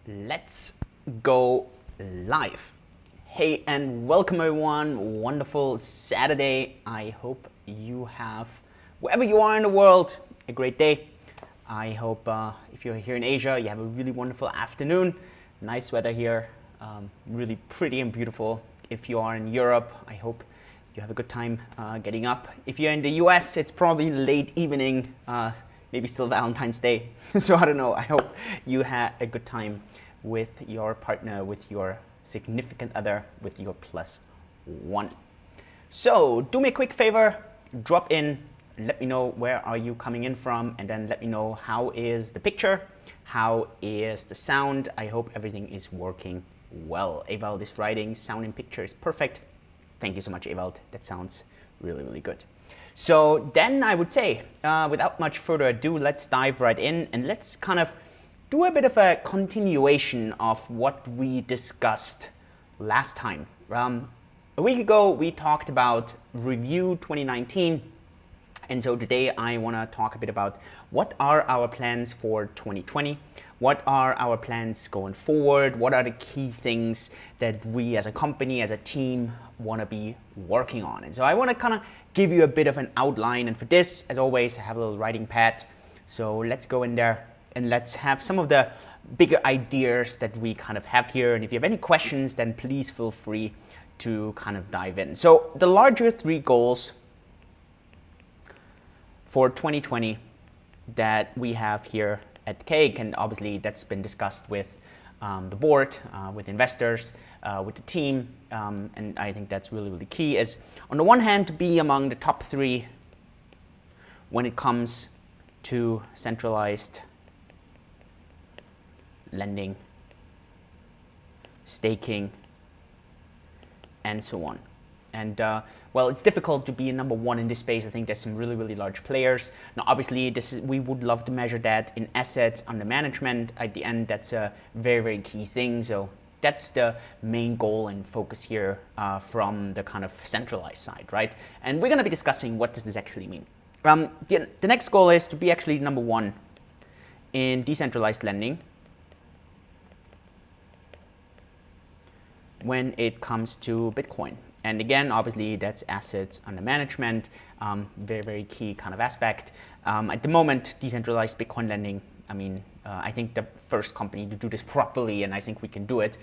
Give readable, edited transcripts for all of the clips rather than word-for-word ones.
Let's go live. Hey, and welcome everyone. Wonderful Saturday. I hope you have, wherever you are in the world, a great day. I hope if you're here in Asia, you have a really wonderful afternoon. Nice weather here, really pretty and beautiful. If you are in Europe, I hope you have a good time getting up. If you're in the US, it's probably late evening, maybe still Valentine's Day. So I don't know, I hope you had a good time with your partner, with your significant other, with your plus one. So do me a quick favor, drop in, let me know where are you coming in from, and then let me know how is the picture, how is the sound. I hope everything is working well. Ewald is writing, sound and picture is perfect. Thank you so much, Ewald. That sounds really, really good. So then I would say, without much further ado, let's dive right in and let's kind of do a bit of a continuation of what we discussed last time. A week ago, we talked about review 2019. And so today I want to talk a bit about what are our plans for 2020? What are our plans going forward? What are the key things that we as a company, as a team, want to be working on? And so I want to kind of give you a bit of an outline. And for this, as always, I have a little writing pad. So let's go in there and let's have some of the bigger ideas that we kind of have here. And if you have any questions, then please feel free to kind of dive in. So the larger three goals for 2020 that we have here at Cake, and obviously that's been discussed with the board, with investors, with the team, and I think that's really, really key, is on the one hand to be among the top three when it comes to centralized lending, staking, and so on. And well, it's difficult to be a number one in this space. I think there's some really, really large players. Now, obviously, we would love to measure that in assets under management. At the end, that's a very, very key thing. So that's the main goal and focus here from the kind of centralized side, right? And we're going to be discussing what does this actually mean. The next goal is to be actually number one in decentralized lending when it comes to Bitcoin. And again, obviously, that's assets under management, very, very key kind of aspect. At the moment, decentralized Bitcoin lending, I mean, I think the first company to do this properly, and I think we can do it,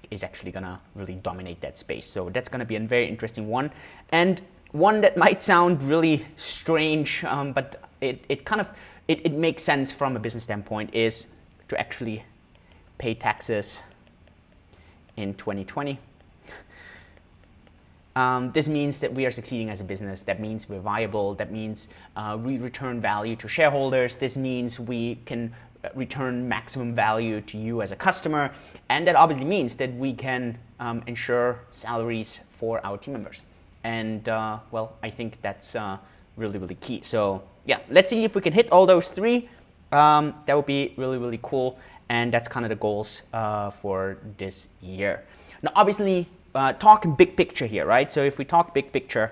is actually going to really dominate that space. So that's going to be a very interesting one. And one that might sound really strange, but it makes sense from a business standpoint, is to actually pay taxes in 2020. This means that we are succeeding as a business. That means we're viable. That means we return value to shareholders. This means we can return maximum value to you as a customer. And that obviously means that we can ensure salaries for our team members. And well, I think that's really, really key. So yeah, let's see if we can hit all those three. That would be really, really cool. And that's kind of the goals for this year. Now, obviously, talking big picture here, right? So if we talk big picture,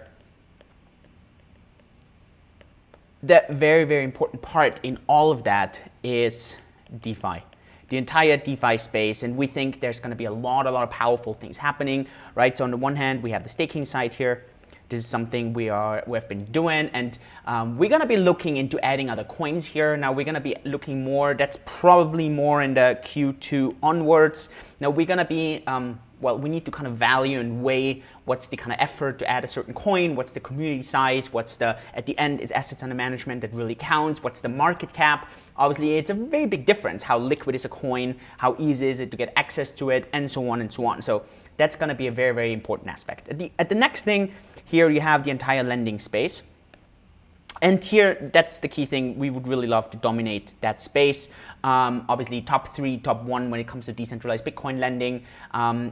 the very, very important part in all of that is DeFi, the entire DeFi space. And we think there's going to be a lot of powerful things happening, right? So on the one hand, we have the staking side here. This is something we've been doing, and we're going to be looking into adding other coins here. Now we're going to be looking more, that's probably more in the Q2 onwards. Now we're going to be, well, we need to kind of value and weigh what's the kind of effort to add a certain coin, what's the community size, what's the, at the end, is assets under management that really counts, what's the market cap. Obviously, it's a very big difference how liquid is a coin, how easy is it to get access to it, and so on and so on. So that's going to be a very, very important aspect. At the next thing, here you have the entire lending space. And here, that's the key thing. We would really love to dominate that space. Obviously, top three, top one when it comes to decentralized Bitcoin lending.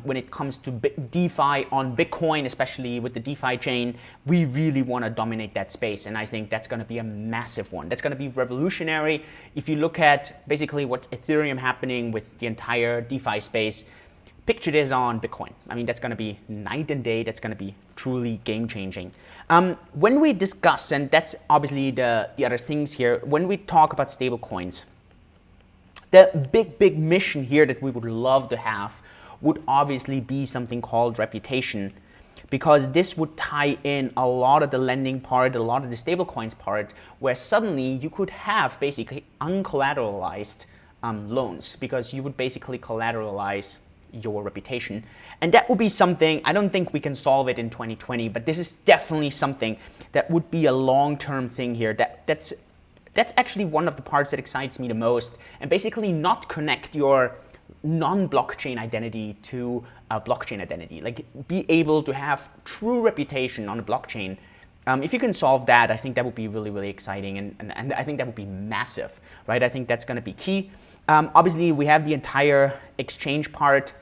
When it comes to DeFi on Bitcoin, especially with the DeFi chain, we really want to dominate that space. And I think that's going to be a massive one. That's going to be revolutionary. If you look at basically what's Ethereum happening with the entire DeFi space, picture this on Bitcoin. I mean, that's going to be night and day. That's going to be truly game-changing. When we discuss, and that's obviously the other things here, when we talk about stable coins, The big mission here that we would love to have would obviously be something called reputation, because this would tie in a lot of the lending part, a lot of the stablecoins part, where suddenly you could have basically uncollateralized loans, because you would basically collateralize your reputation. And that would be something, I don't think we can solve it in 2020, but this is definitely something that would be a long-term thing here. That's actually one of the parts that excites me the most, and basically not connect your non-blockchain identity to a blockchain identity. Like, be able to have true reputation on a blockchain. If you can solve that, I think that would be really exciting, and I think that would be massive, right? I think that's going to be key. Obviously, we have the entire exchange part.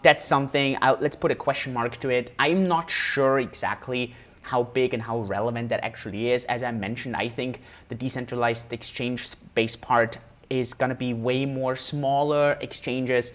That's something, let's put a question mark to it. I'm not sure exactly how big and how relevant that actually is. As I mentioned, I think the decentralized exchange-based part is going to be way more smaller exchanges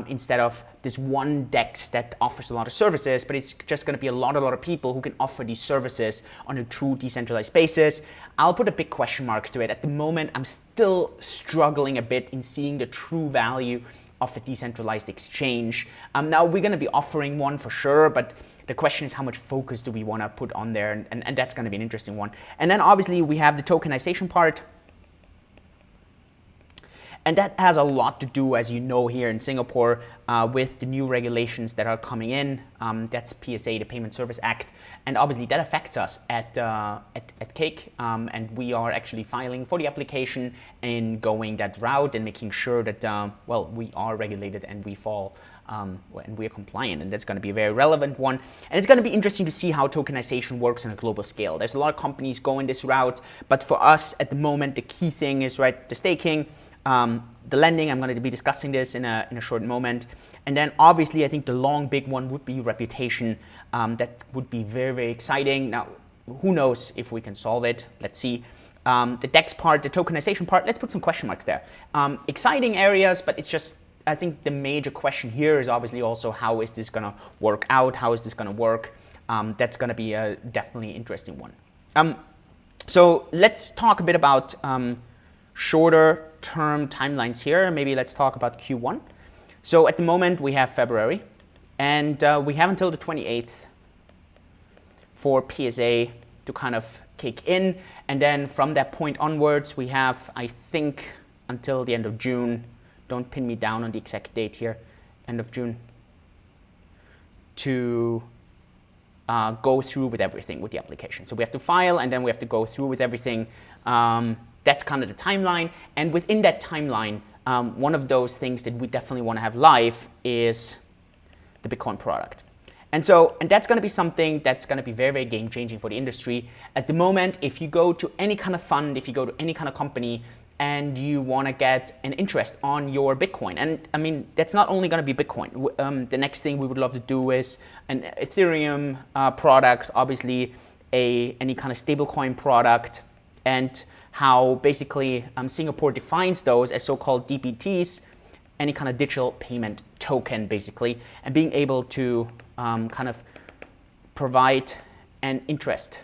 instead of this one DEX that offers a lot of services, but it's just going to be a lot of people who can offer these services on a true decentralized basis. I'll put a big question mark to it. At the moment, I'm still struggling a bit in seeing the true value of a decentralized exchange. Now, we're going to be offering one for sure, but the question is how much focus do we want to put on there, and that's going to be an interesting one. And then obviously we have the tokenization part. And that has a lot to do, as you know, here in Singapore with the new regulations that are coming in. That's PSA, the Payment Service Act. And obviously that affects us at Cake. And we are actually filing for the application and going that route and making sure that, well, we are regulated and we fall and we are compliant. And that's going to be a very relevant one. And it's going to be interesting to see how tokenization works on a global scale. There's a lot of companies going this route. But for us at the moment, the key thing is, right, the staking. The lending, I'm going to be discussing this in a short moment. And then obviously I think the long big one would be reputation. That would be very exciting. Now, who knows if we can solve it? Let's see. The DEX part, the tokenization part, let's put some question marks there. Exciting areas, but it's just, I think the major question here is obviously also how is this going to work out? How is this going to work? That's going to be a definitely interesting one. So let's talk a bit about shorter term timelines here. Maybe let's talk about Q1. So at the moment we have February, and we have until the 28th for PSA to kind of kick in, and then from that point onwards we have, I think, until the end of June. Don't pin me down on the exact date here, end of June, to go through with everything with the application. So we have to file, and then we have to go through with everything. That's kind of the timeline. And within that timeline, one of those things that we definitely want to have live is the Bitcoin product. And that's going to be something that's going to be very game changing for the industry. At the moment, if you go to any kind of fund, if you go to any kind of company, and you want to get an interest on your Bitcoin, and I mean, that's not only going to be Bitcoin. The next thing we would love to do is an Ethereum product, obviously any kind of stablecoin product, and how basically Singapore defines those as so-called DPTs, any kind of digital payment token, basically, and being able to kind of provide an interest,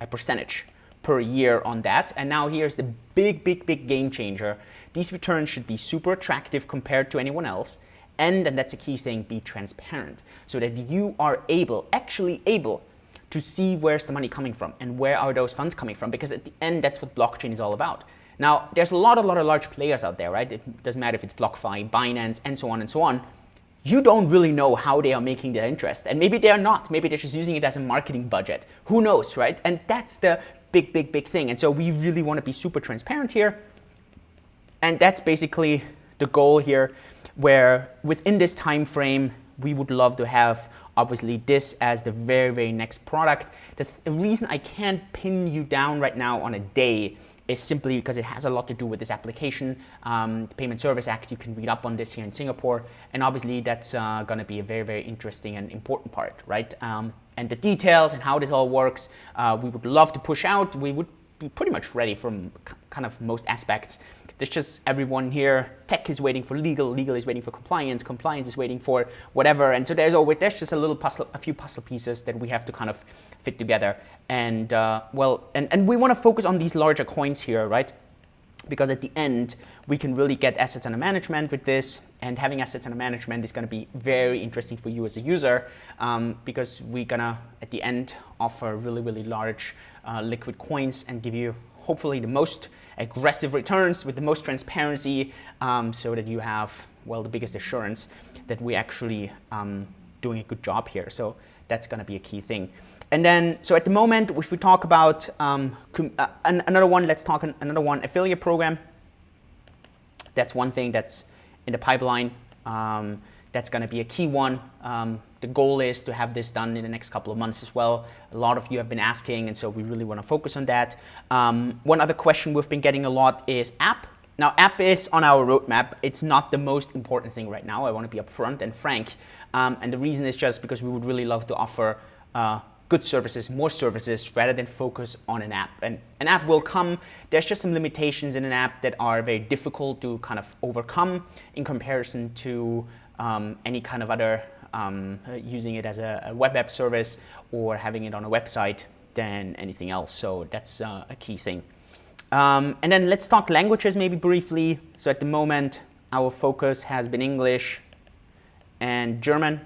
a percentage per year on that. And now here's the big game changer. These returns should be super attractive compared to anyone else, and that's a key thing, be transparent, so that you are actually able to see where's the money coming from and where are those funds coming from, because at the end, that's what blockchain is all about. Now, there's a lot of large players out there, right? It doesn't matter if it's BlockFi, Binance, and so on and so on. You don't really know how they are making their interest, and maybe they are not. Maybe they're just using it as a marketing budget. Who knows, right? And that's the big thing. And so we really want to be super transparent here. And that's basically the goal here, where within this time frame, we would love to have obviously this as the very next product. The reason I can't pin you down right now on a day is simply because it has a lot to do with this application, the Payment Service Act. You can read up on this here in Singapore, and obviously that's going to be a very interesting and important part, right? And the details and how this all works, we would love to push out. We would be pretty much ready from kind of most aspects. There's just everyone here. Tech is waiting for legal is waiting for compliance is waiting for whatever. And so there's just a few puzzle pieces that we have to kind of fit together. And and we want to focus on these larger coins here, right? because at the end we can really get assets under management with this, and having assets under management is going to be very interesting for you as a user, because we're gonna at the end offer really large liquid coins and give you hopefully the most aggressive returns with the most transparency, so that you have, well, the biggest assurance that we're actually doing a good job here. So that's going to be a key thing. And then, so at the moment, if we talk about another one, let's talk another one, affiliate program. That's one thing that's in the pipeline. That's going to be a key one. The goal is to have this done in the next couple of months as well. A lot of you have been asking, and so we really want to focus on that. One other question we've been getting a lot is app. Now, app is on our roadmap. It's not the most important thing right now. I want to be upfront and frank. And the reason is just because we would really love to offer good services, more services, rather than focus on an app. And an app will come. There's just some limitations in an app that are very difficult to kind of overcome in comparison to any kind of other using it as a web app service or having it on a website than anything else. So that's a key thing. And then let's talk languages maybe briefly. So at the moment, our focus has been English and German.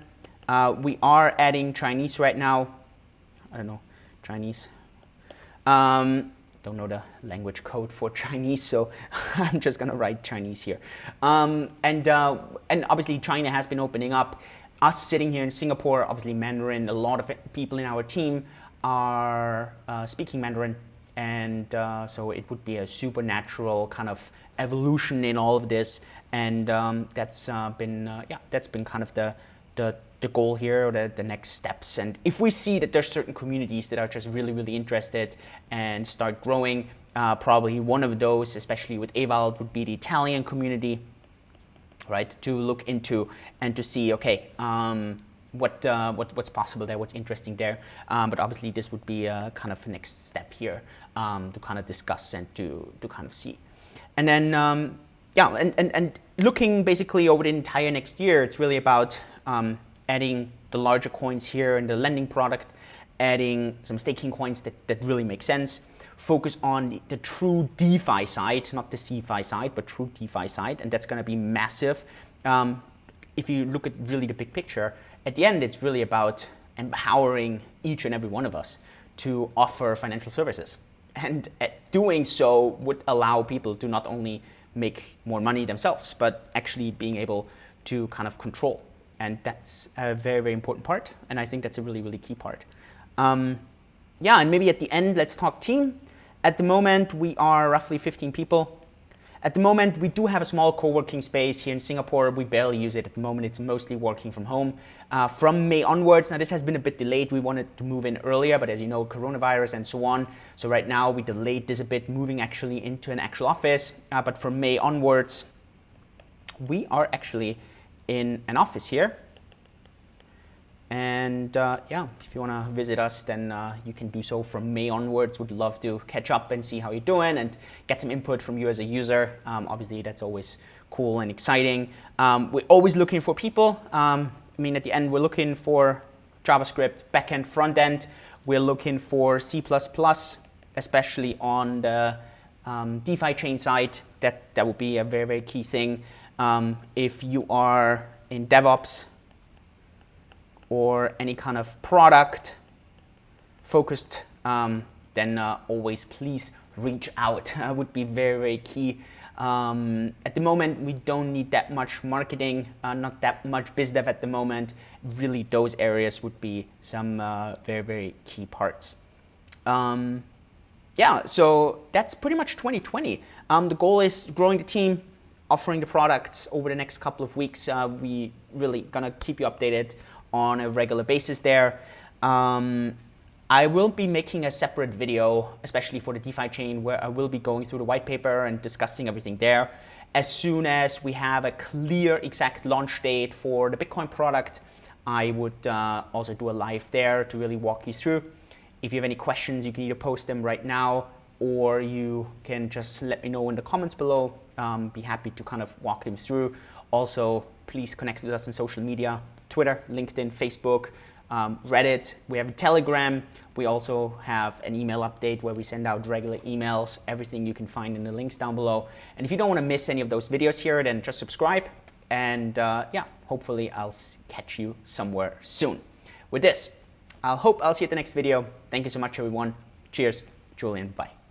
We are adding Chinese right now. I don't know, Chinese. Don't know the language code for Chinese, so I'm just gonna write Chinese here. And obviously China has been opening up. Us sitting here in Singapore, obviously Mandarin, a lot of people in our team are speaking Mandarin, and so it would be a supernatural kind of evolution in all of this, and that's been kind of the goal here, or the next steps. And if we see that there's certain communities that are just really interested and start growing, probably one of those, especially with Ewald, would be the Italian community, right? To look into and to see, okay, what's possible there, what's interesting there. But obviously this would be a kind of a next step here to kind of discuss and to kind of see. And then and looking basically over the entire next year, it's really about adding the larger coins here in the lending product, adding some staking coins that really make sense, focus on the true DeFi side, not the CeFi side, but true DeFi side, and that's going to be massive. If you look at really the big picture, at the end, it's really about empowering each and every one of us to offer financial services. And doing so would allow people to not only make more money themselves, but actually being able to kind of control. And that's a very important part. And I think that's a really key part. And maybe at the end, let's talk team. At the moment, we are roughly 15 people. At the moment, we do have a small co-working space here in Singapore. We barely use it at the moment. It's mostly working from home. From May onwards, now this has been a bit delayed. We wanted to move in earlier, but as you know, coronavirus and so on. So right now we delayed this a bit, moving actually into an actual office. But from May onwards, we are actually in an office here. And if you want to visit us, then you can do so from May onwards. Would love to catch up and see how you're doing and get some input from you as a user. Obviously, that's always cool and exciting. We're always looking for people. I mean, at the end, we're looking for JavaScript, backend, frontend. We're looking for C++, especially on the DeFi chain side. That would be a very key thing. If you are in DevOps, or any kind of product focused, then always please reach out. Would be very key. At the moment, we don't need that much marketing, not that much biz dev at the moment. Really, those areas would be some very key parts. So that's pretty much 2020. The goal is growing the team, offering the products over the next couple of weeks. We really gonna keep you updated on a regular basis there. I will be making a separate video, especially for the DeFi chain, where I will be going through the white paper and discussing everything there. As soon as we have a clear exact launch date for the Bitcoin product, I would also do a live there to really walk you through. If you have any questions, you can either post them right now, or you can just let me know in the comments below. Be happy to kind of walk them through. Also, please connect with us on social media, Twitter, LinkedIn, Facebook. Reddit, we have a Telegram, we also have an email update where we send out regular emails, everything you can find in the links down below. And if you don't want to miss any of those videos here, then just subscribe, and yeah, hopefully I'll catch you somewhere soon. With this, I'll see you at the next video. Thank you so much, everyone. Cheers, Julian, bye.